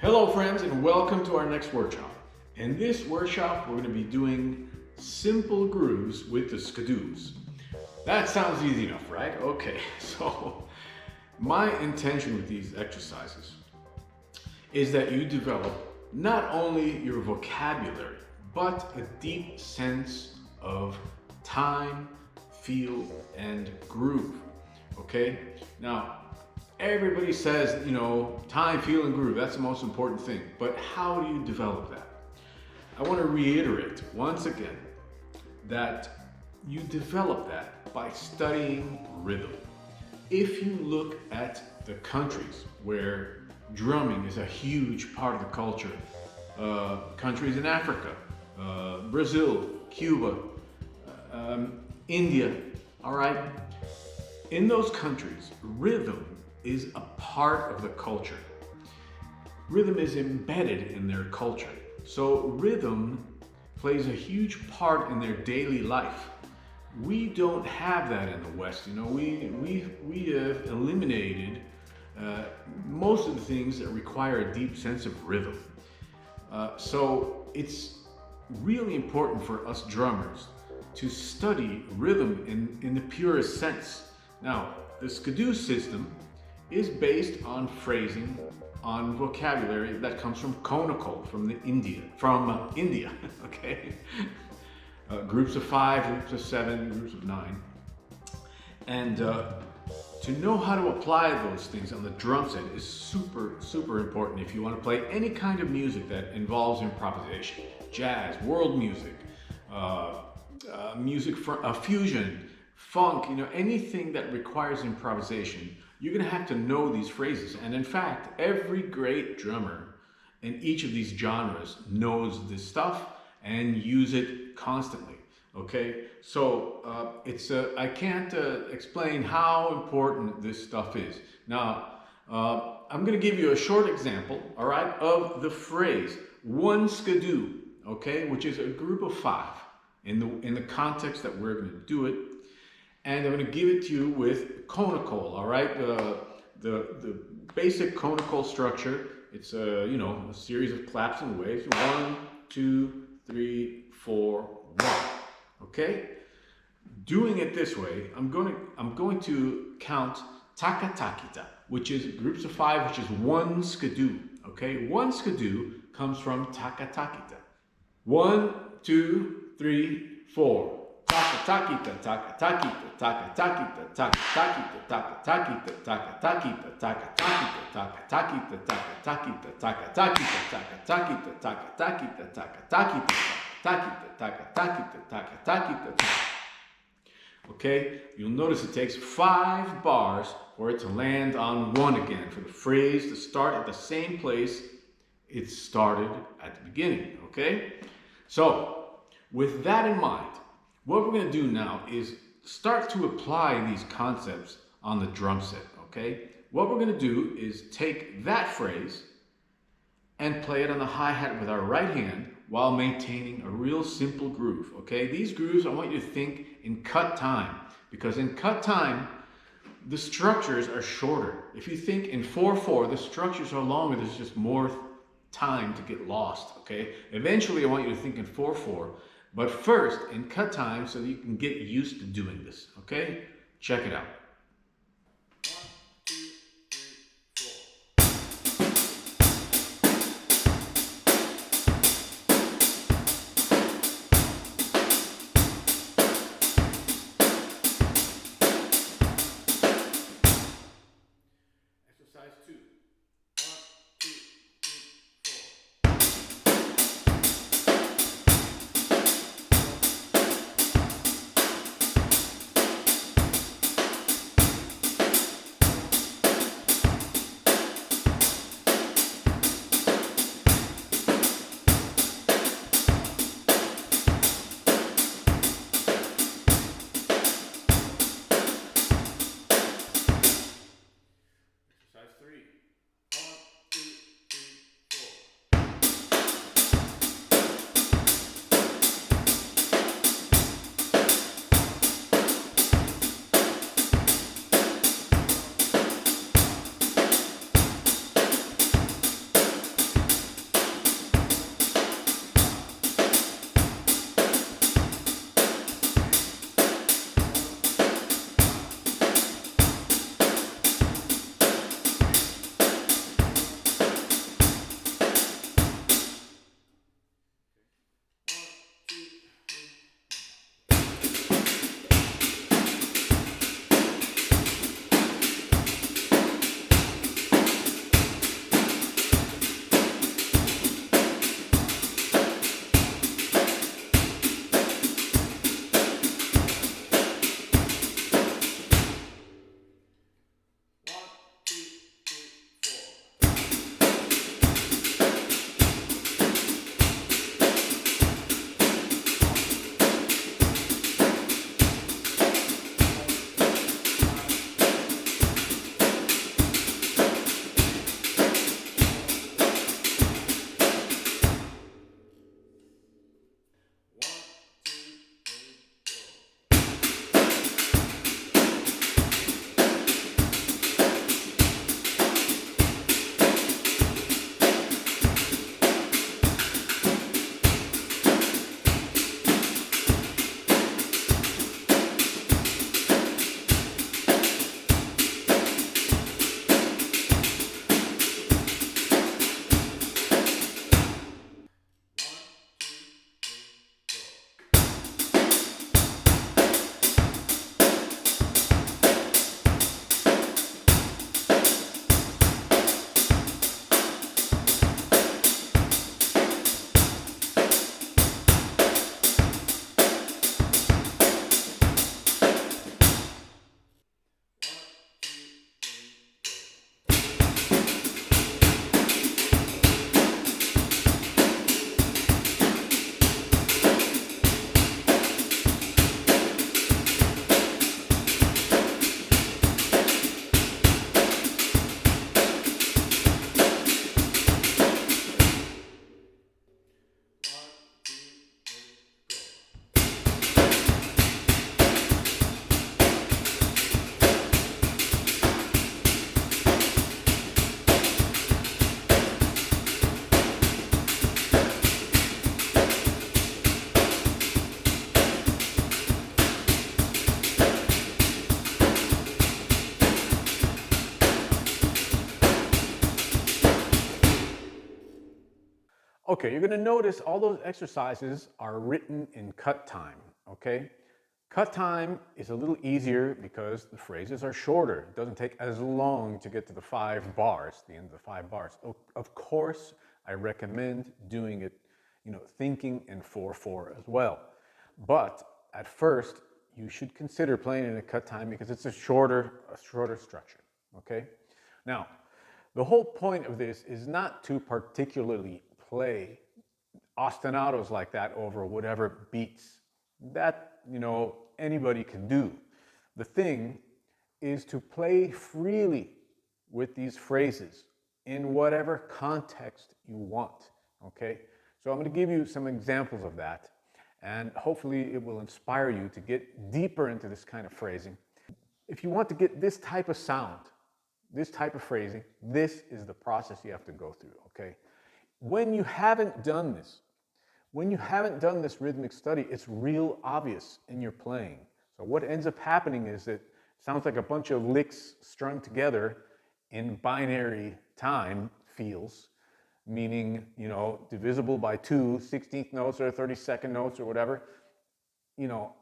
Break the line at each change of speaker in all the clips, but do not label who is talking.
Hello friends, and welcome to our next workshop. In this workshop we're going to be doing simple grooves with the skadoos. That sounds easy enough, right? Okay, so my intention with these exercises is that you develop not only your vocabulary, but a deep sense of time, feel, and groove. Okay? Now, everybody says, time, feel, and groove, that's the most important thing. But how do you develop that? I want to reiterate once again that you develop that by studying rhythm. If you look at the countries where drumming is a huge part of the culture, countries in Africa, Brazil, Cuba, India, all right? In those countries, rhythm is a part of the culture. Rhythm is embedded in their culture. So rhythm plays a huge part in their daily life. We don't have that in the West. We have eliminated most of the things that require a deep sense of rhythm. So it's really important for us drummers to study rhythm in the purest sense. Now, the skadoo system is based on phrasing, on vocabulary that comes from Konnakol, from India, okay? Groups of 5, groups of 7, groups of 9. And to know how to apply those things on the drum set is super, super important if you want to play any kind of music that involves improvisation. Jazz, world music, music for fusion, funk, anything that requires improvisation. You're going to have to know these phrases. And in fact, every great drummer in each of these genres knows this stuff and use it constantly. Okay, so I can't explain how important this stuff is. Now, I'm going to give you a short example, all right, of the phrase one skadoo, okay, which is a group of 5 in the context that we're going to do it. And I'm going to give it to you with konokol, all right? The basic konokol structure, it's a series of claps and waves. 1, 2, 3, 4, 1. Okay? Doing it this way, I'm going to count takatakita, which is groups of 5, which is one skadoo. Okay? One skadoo comes from takatakita. 1, 2, 3, 4. Takatakita, takatakita, takatakita, takatakita, takatakita, takatakita, takatakita, takatakita, takatakita, takatakita, takatakita, takatakita, takatakita, takatakita. Okay, you'll notice it takes 5 bars for it to land on 1 again, for the phrase to start at the same place it started at the beginning. Okay, so with that in mind, what we're going to do now is start to apply these concepts on the drum set, okay? What we're going to do is take that phrase and play it on the hi-hat with our right hand while maintaining a real simple groove, okay? These grooves, I want you to think in cut time, because in cut time, the structures are shorter. If you think in 4/4, the structures are longer, there's just more time to get lost, okay? Eventually, I want you to think in 4/4, but first, in cut time, so that you can get used to doing this, okay? Check it out. 1, 2, 3, 4. Exercise 2. 1, 2, 3, 4.
Okay, you're gonna notice all those exercises are written in cut time, okay? Cut time is a little easier because the phrases are shorter. It doesn't take as long to get to the 5 bars, the end of the 5 bars. Of course, I recommend doing it, thinking in 4/4 as well. But at first, you should consider playing in a cut time because it's a shorter structure, okay? Now, the whole point of this is not to particularly play ostinatos like that over whatever beats. That, anybody can do. The thing is to play freely with these phrases in whatever context you want, okay? So I'm going to give you some examples of that, and hopefully it will inspire you to get deeper into this kind of phrasing. If you want to get this type of sound, this type of phrasing, this is the process you have to go through, okay? When you haven't done this rhythmic study, it's real obvious in your playing. So what ends up happening is that it sounds like a bunch of licks strung together in binary time feels, meaning, divisible by 2 16th notes or 32nd notes or whatever. You're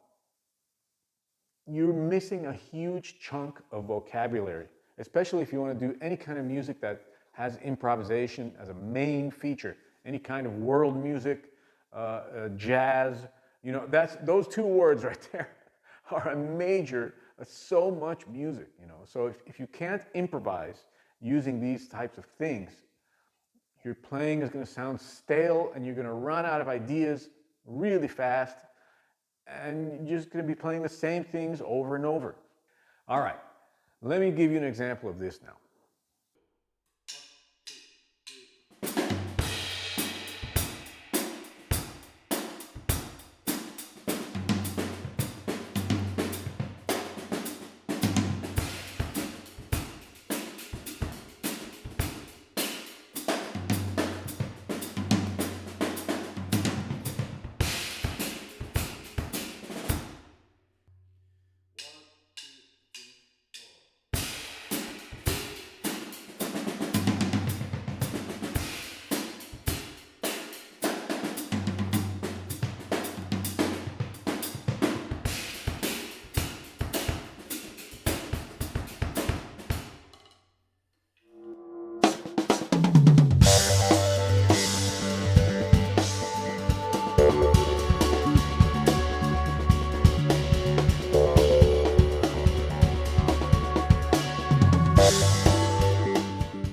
missing a huge chunk of vocabulary, especially if you want to do any kind of music that has improvisation as a main feature, any kind of world music, jazz, those 2 words right there are a major, so much music, So if you can't improvise using these types of things, your playing is going to sound stale and you're going to run out of ideas really fast and you're just going to be playing the same things over and over. All right, let me give you an example of this now.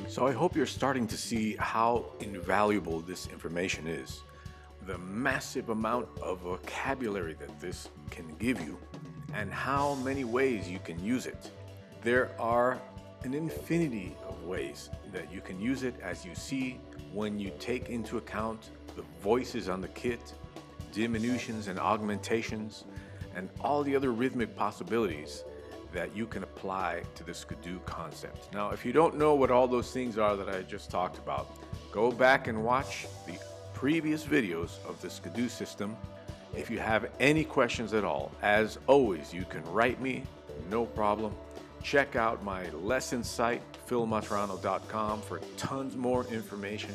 So I hope you're starting to see how invaluable this information is. The massive amount of vocabulary that this can give you and how many ways you can use it. There are an infinity of ways that you can use it, as you see when you take into account the voices on the kit, diminutions and augmentations, and all the other rhythmic possibilities that you can apply to the SKA DU concept. Now, if you don't know what all those things are that I just talked about, go back and watch the previous videos of the SKA DU system. If you have any questions at all, as always, you can write me, no problem. Check out my lesson site, philmaturano.com, for tons more information,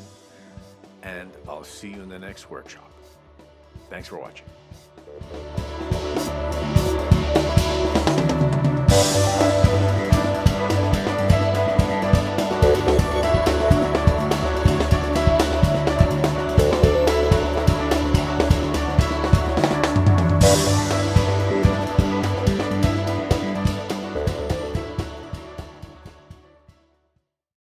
and I'll see you in the next workshop. Thanks for watching.